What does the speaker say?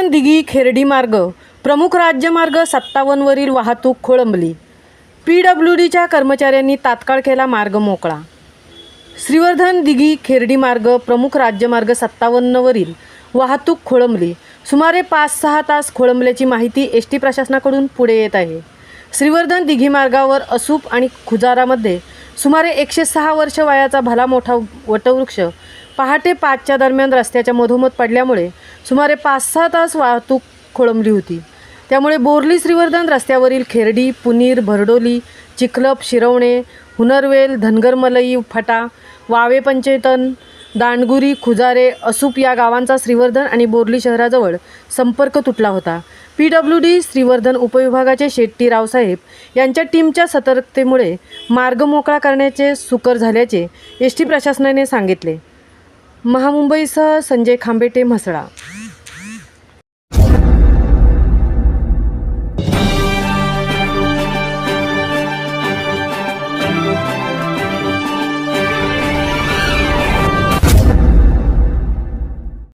श्रीवर्धन दिघी खेर्डी मार्ग प्रमुख राज्यमार्ग 57 वरील वाहतूक खोळंबली। PWDच्या कर्मचाऱ्यांनी तात्काळ केला मार्ग मोकळा। श्रीवर्धन दिघी खेर्डी मार्ग प्रमुख राज्यमार्ग 57 वरील वाहतूक खोळंबली। सुमारे 5-6 तास खोळंबल्याची माहिती एसटी प्रशासनाकडून पुढे येत आहे। श्रीवर्धन दिघी मार्गावर असूप आणि खुजारामध्ये सुमारे 106 वर्ष वयाचा भला मोठा वटवृक्ष पहाटे 5च्या दरम्यान रस्त्याच्या मधोमध पडल्यामुळे सुमारे 5-6 तास वाहतूक खोळंबली होती। त्यामुळे बोर्ली श्रीवर्धन रस्त्यावरील खेर्डी, पुनीर, भरडोली, चिखलप, शिरवणे, हुनरवेल, धनगरमलई, फटा, वावे पंचेतन, दांडगुरी, खुजारे, असूप या गावांचा श्रीवर्धन आणि बोर्ली शहराजवळ संपर्क तुटला होता। PWD श्रीवर्धन उपविभागाचे शेट्टी रावसाहेब यांच्या टीमच्या सतर्कतेमुळे मार्ग मोकळा करण्याचे सुकर झाल्याचे एसटी प्रशासनाने सांगितले। महामुंबईसह संजय खांबेटे, म्हसळा।